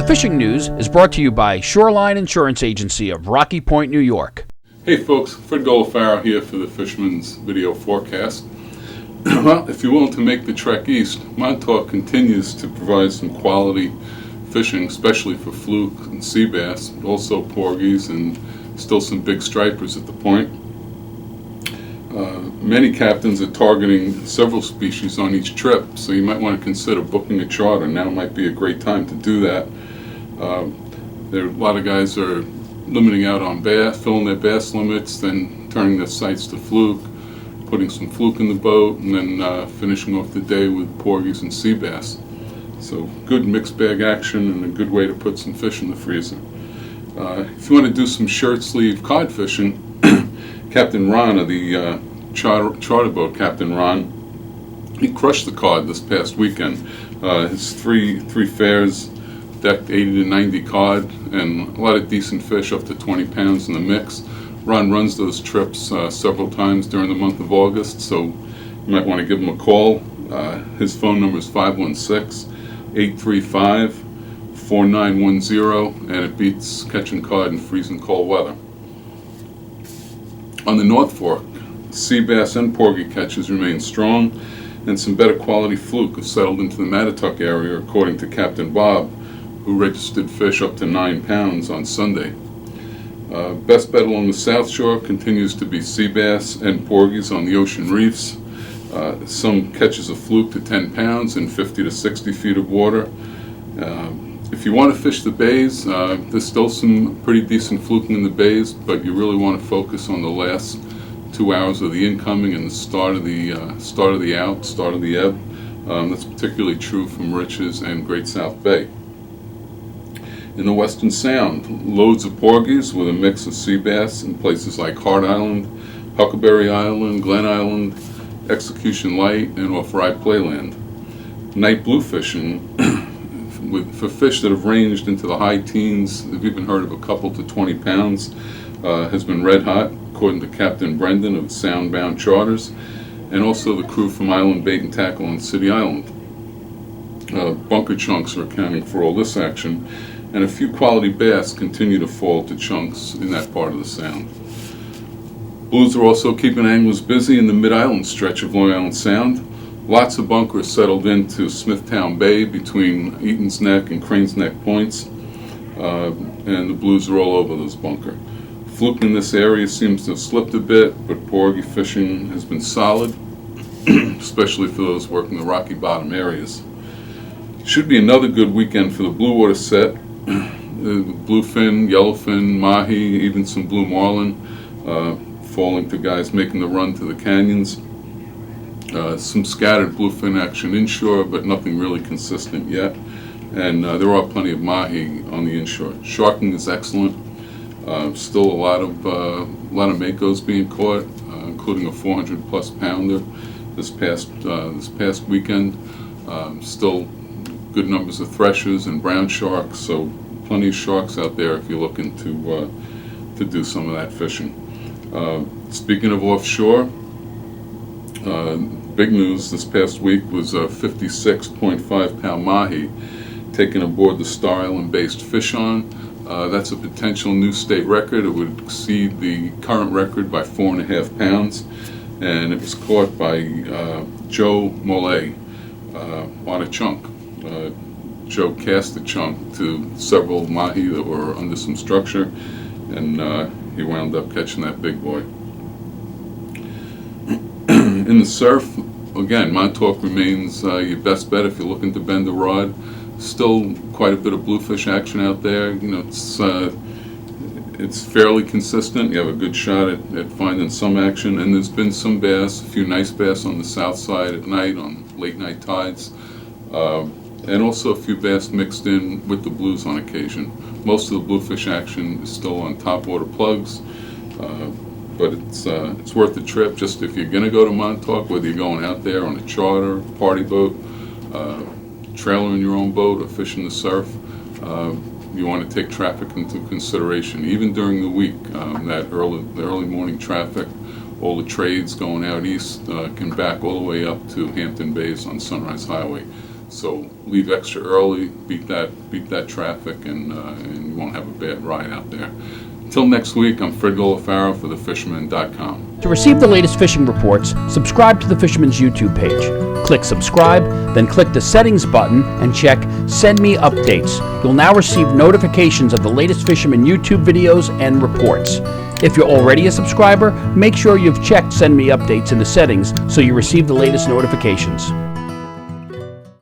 The fishing news is brought to you by Shoreline Insurance Agency of Rocky Point, New York. Hey folks, Fred Golofaro here for the Fisherman's video forecast. Well, if you're willing to make the trek east, Montauk continues to provide some quality fishing, especially for fluke and sea bass, also porgies and still some big stripers at the point. Many captains are targeting several species on each trip, so you might want to consider booking a charter. Now might be a great time to do that. There are a lot of guys are limiting out on bass, filling their bass limits, then turning their sights to fluke, putting some fluke in the boat, and then finishing off the day with porgies and sea bass. So good mixed bag action and a good way to put some fish in the freezer. If you want to do some shirt sleeve cod fishing, Captain Ron of the charter boat, Captain Ron, he crushed the cod this past weekend. His three fairs decked 80 to 90 cod and a lot of decent fish up to 20 pounds in the mix. Ron runs those trips several times during the month of August, so you might want to give him a call. His phone number is 516-835-4910, and it beats catching cod in freezing cold weather. On the North Fork, sea bass and porgy catches remain strong, and some better quality fluke have settled into the Mattatuck area, according to Captain Bob, who registered fish up to 9 pounds on Sunday. Best bet along the South Shore continues to be sea bass and porgies on the ocean reefs. Some catches of fluke to 10 pounds in 50 to 60 feet of water. If you want to fish the bays, there's still some pretty decent fluking in the bays, but you really want to focus on the last 2 hours of the incoming and the start of the ebb. That's particularly true from Riches and Great South Bay. In the Western Sound, loads of porgies with a mix of sea bass in places like Hart Island, Huckleberry Island, Glen Island, Execution Light, and off Rye Playland. Night blue fishing for fish that have ranged into the high teens, I've even heard of a couple to 20 pounds, has been red hot, according to Captain Brendan of Soundbound Charters, and also the crew from Island Bait and Tackle on City Island. Bunker chunks are accounting for all this action, and a few quality bass continue to fall to chunks in that part of the Sound. Blues are also keeping anglers busy in the Mid-Island stretch of Long Island Sound. Lots of bunkers settled into Smithtown Bay between Eaton's Neck and Crane's Neck points, and the blues are all over those bunkers. Fluke in this area seems to have slipped a bit, but porgy fishing has been solid, especially for those working the Rocky Bottom areas. Should be another good weekend for the blue water set. Bluefin, yellowfin, mahi, even some blue marlin, falling to guys making the run to the canyons. Some scattered bluefin action inshore, but nothing really consistent yet. And there are plenty of mahi on the inshore. Sharking is excellent. Still a lot of makos being caught, including a 400-plus pounder this past weekend. Still good numbers of threshers and brown sharks, so plenty of sharks out there if you're looking to do some of that fishing. Speaking of offshore, big news this past week was a 56.5 pound mahi taken aboard the Star Island-based Fisherman. That's a potential new state record. It would exceed the current record by 4.5 pounds, and it was caught by Joe Mollet on a chunk. Joe cast the chunk to several mahi that were under some structure, and he wound up catching that big boy. In the surf, again, Montauk remains your best bet if you're looking to bend the rod. Still quite a bit of bluefish action out there. You know, it's fairly consistent. You have a good shot at finding some action, and there's been some bass, a few nice bass on the south side at night on late night tides, and also a few bass mixed in with the blues on occasion. Most of the bluefish action is still on topwater plugs, but it's worth the trip. Just if you're going to go to Montauk, whether you're going out there on a charter, party boat, trailer in your own boat, or fishing the surf, you want to take traffic into consideration. Even during the week, the early morning traffic, all the trades going out east can back all the way up to Hampton Bays on Sunrise Highway. So leave extra early, beat that traffic, and you won't have a bad ride out there. Until next week, I'm Fred Golofaro for thefisherman.com. To receive the latest fishing reports, subscribe to the Fisherman's YouTube page. Click subscribe, then click the settings button and check Send Me Updates. You'll now receive notifications of the latest Fisherman YouTube videos and reports. If you're already a subscriber, make sure you've checked Send Me Updates in the settings so you receive the latest notifications.